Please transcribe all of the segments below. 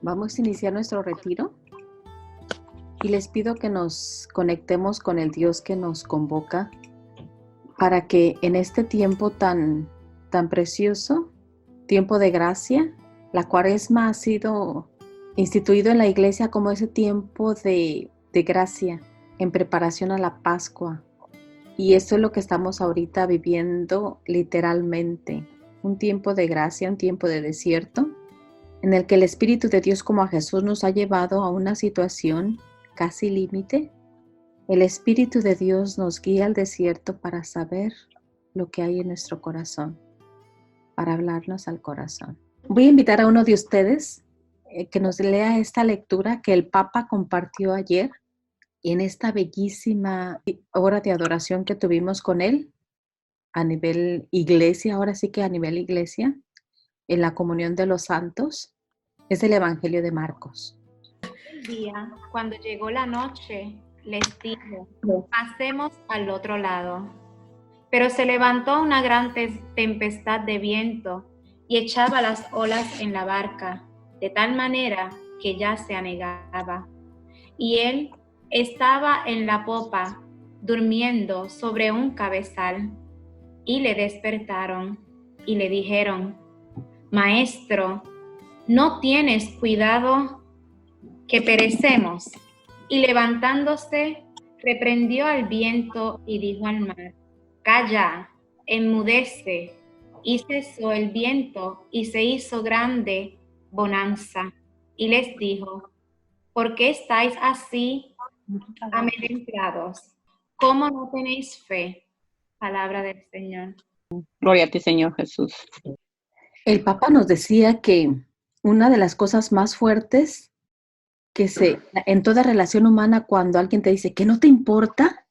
Vamos a iniciar nuestro retiro y les pido que nos conectemos con el Dios que nos convoca para que en este tiempo tan precioso, tiempo de gracia, la Cuaresma ha sido instituido en la iglesia como ese tiempo de gracia en preparación a la Pascua. Y esto es lo que estamos ahorita viviendo literalmente, un tiempo de gracia, un tiempo de desierto, en el que el Espíritu de Dios como a Jesús nos ha llevado a una situación casi límite. El Espíritu de Dios nos guía al desierto para saber lo que hay en nuestro corazón, para hablarnos al corazón. Voy a invitar a uno de ustedes que nos lea esta lectura que el Papa compartió ayer en esta bellísima hora de adoración que tuvimos con él a nivel iglesia, ahora sí que a nivel iglesia, en la comunión de los santos. Es el Evangelio de Marcos. El día, cuando llegó la noche, les dijo: pasemos al otro lado. Pero se levantó una gran tempestad de viento y echaba las olas en la barca, de tal manera que ya se anegaba. Y él estaba en la popa, durmiendo sobre un cabezal. Y le despertaron y le dijeron: Maestro, ¿no tienes cuidado que perecemos? Y levantándose, reprendió al viento y dijo al mar: Calla, enmudece. Y cesó el viento y se hizo grande bonanza. Y les dijo: ¿por qué estáis así amedrentados? ¿Cómo no tenéis fe? Palabra del Señor. Gloria a ti, Señor Jesús. El Papa nos decía que una de las cosas más fuertes que en toda relación humana, cuando alguien te dice que no te importa,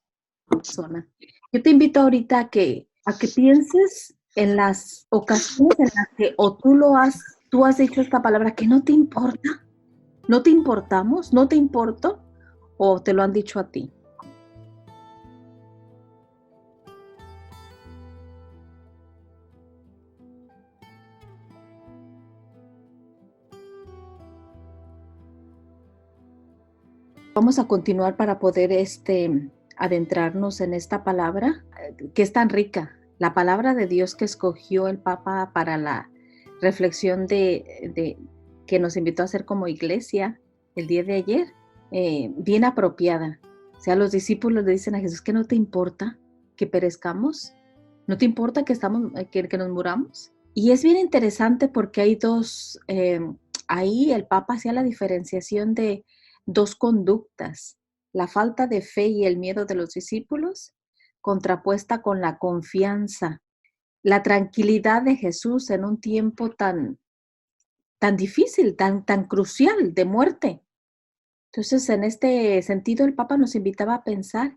persona. Yo te invito ahorita a que pienses en las ocasiones en las que o tú has dicho esta palabra, que no te importa, no te importamos, no te importo, o te lo han dicho a ti. Vamos a continuar para poder adentrarnos en esta palabra que es tan rica, la palabra de Dios que escogió el Papa para la reflexión que nos invitó a hacer como iglesia el día de ayer, bien apropiada. O sea, los discípulos le dicen a Jesús: ¿que no te importa que perezcamos? ¿No te importa que nos muramos? Y es bien interesante porque hay ahí el Papa hacía la diferenciación de dos conductas: la falta de fe y el miedo de los discípulos, contrapuesta con la confianza, la tranquilidad de Jesús en un tiempo tan difícil, tan crucial de muerte. Entonces, en este sentido, el Papa nos invitaba a pensar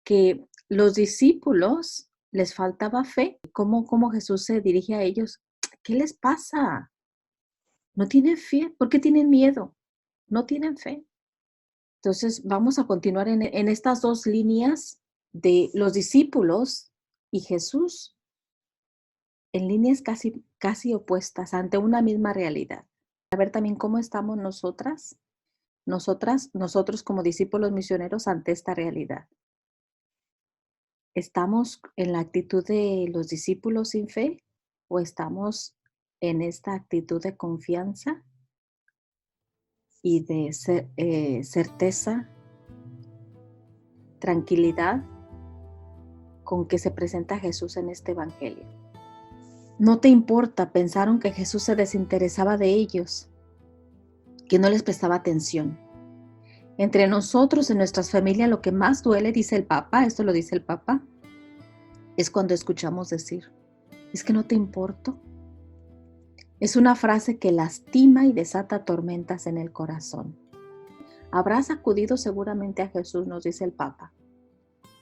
que los discípulos les faltaba fe. ¿Cómo Jesús se dirige a ellos? ¿Qué les pasa? ¿No tienen fe? ¿Por qué tienen miedo? No tienen fe. Entonces, vamos a continuar en estas dos líneas de los discípulos y Jesús, en líneas casi opuestas ante una misma realidad. A ver también cómo estamos nosotros como discípulos misioneros ante esta realidad. ¿Estamos en la actitud de los discípulos sin fe o estamos en esta actitud de confianza y de certeza, tranquilidad con que se presenta Jesús en este evangelio? No te importa, pensaron que Jesús se desinteresaba de ellos, que no les prestaba atención. Entre nosotros, en nuestras familias, lo que más duele, dice el Papa, esto lo dice el Papa, es cuando escuchamos decir: ¿es que no te importo? Es una frase que lastima y desata tormentas en el corazón. Habrás acudido seguramente a Jesús, nos dice el Papa,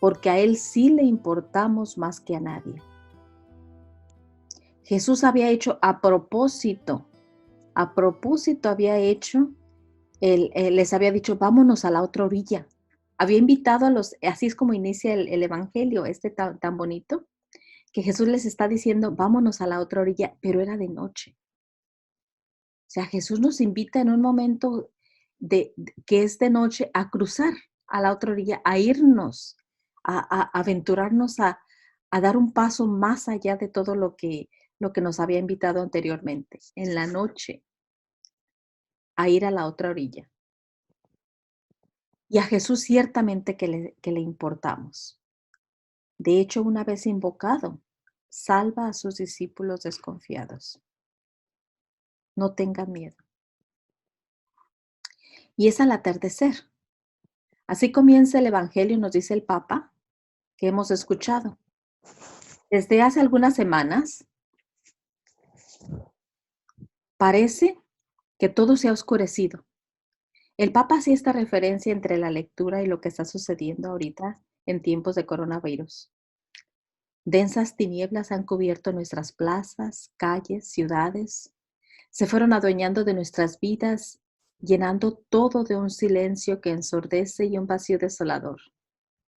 porque a Él sí le importamos más que a nadie. Jesús había hecho a propósito había hecho, les había dicho: vámonos a la otra orilla. Había invitado así es como inicia el evangelio, tan bonito, que Jesús les está diciendo: vámonos a la otra orilla, pero era de noche. sea, Jesús nos invita en un momento que es de noche a cruzar a la otra orilla, a irnos, a aventurarnos a dar un paso más allá de todo lo que nos había invitado anteriormente, en la noche, a ir a la otra orilla. Y a Jesús ciertamente que le importamos. De hecho, una vez invocado, salva a sus discípulos desconfiados. No tengan miedo. Y es al atardecer. Así comienza el Evangelio, nos dice el Papa, que hemos escuchado. Desde hace algunas semanas, parece que todo se ha oscurecido. El Papa hacía esta referencia entre la lectura y lo que está sucediendo ahorita en tiempos de coronavirus. Densas tinieblas han cubierto nuestras plazas, calles, ciudades. Se fueron adueñando de nuestras vidas, llenando todo de un silencio que ensordece y un vacío desolador,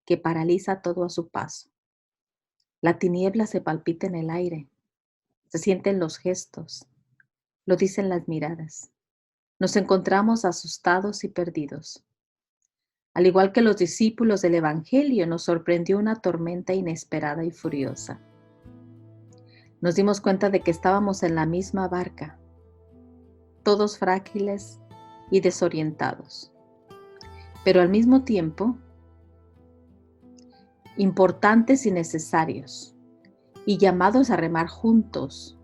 que paraliza todo a su paso. La tiniebla se palpita en el aire, se sienten los gestos, lo dicen las miradas. Nos encontramos asustados y perdidos. Al igual que los discípulos del Evangelio, nos sorprendió una tormenta inesperada y furiosa. Nos dimos cuenta de que estábamos en la misma barca, todos frágiles y desorientados, pero al mismo tiempo importantes y necesarios, y llamados a remar juntos,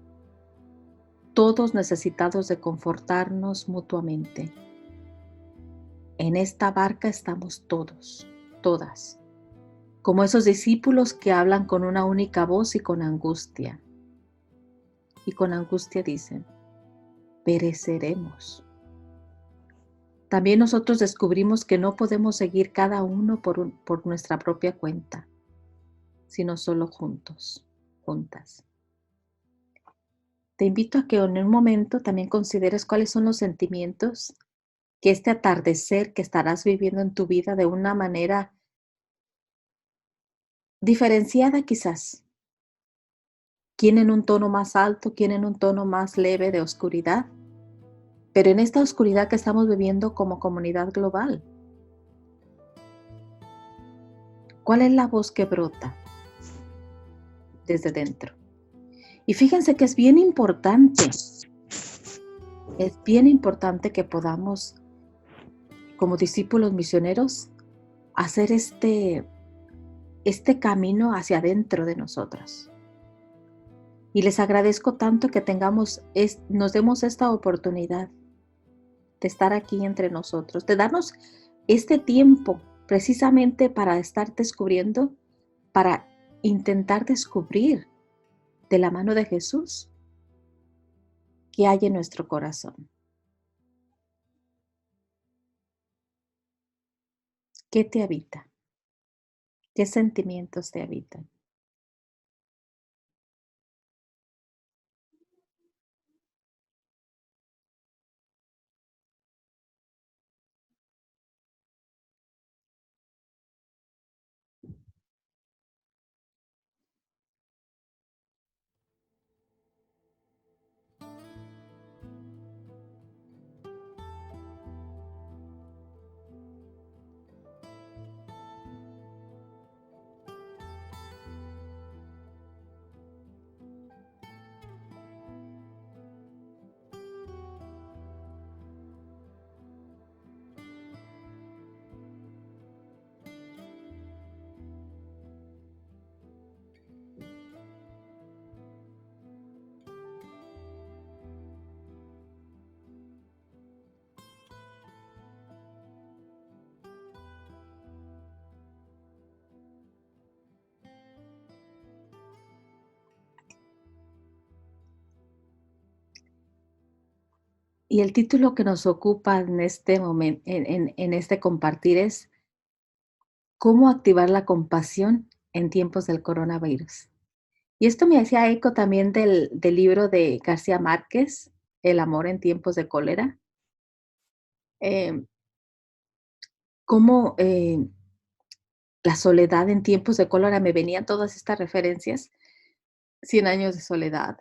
todos necesitados de confortarnos mutuamente. En esta barca estamos todos, todas, como esos discípulos que hablan con una única voz y con angustia. Y con angustia dicen, pereceremos. También nosotros descubrimos que no podemos seguir cada uno por nuestra propia cuenta, sino solo juntos, juntas. Te invito a que en un momento también consideres cuáles son los sentimientos que este atardecer que estarás viviendo en tu vida de una manera diferenciada quizás. Quién en un tono más alto, quién en un tono más leve de oscuridad. Pero en esta oscuridad que estamos viviendo como comunidad global, ¿cuál es la voz que brota desde dentro? Y fíjense que es bien importante que podamos, como discípulos misioneros, hacer este camino hacia adentro de nosotros. Y les agradezco tanto que nos demos esta oportunidad de estar aquí entre nosotros, de darnos este tiempo precisamente para estar descubriendo, para intentar descubrir de la mano de Jesús qué hay en nuestro corazón. ¿Qué te habita? ¿Qué sentimientos te habitan? Y el título que nos ocupa en este momento, en este compartir es ¿cómo activar la compasión en tiempos del coronavirus? Y esto me hacía eco también del libro de García Márquez, El amor en tiempos de cólera. Em, Cómo la soledad en tiempos de cólera, me venían todas estas referencias. 100 años de soledad,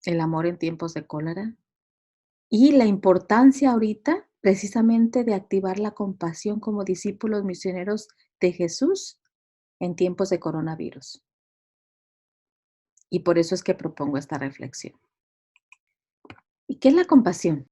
el amor en tiempos de cólera. y la importancia ahorita precisamente de activar la compasión como discípulos misioneros de Jesús en tiempos de coronavirus. Y por eso es que propongo esta reflexión. ¿Y qué es la compasión?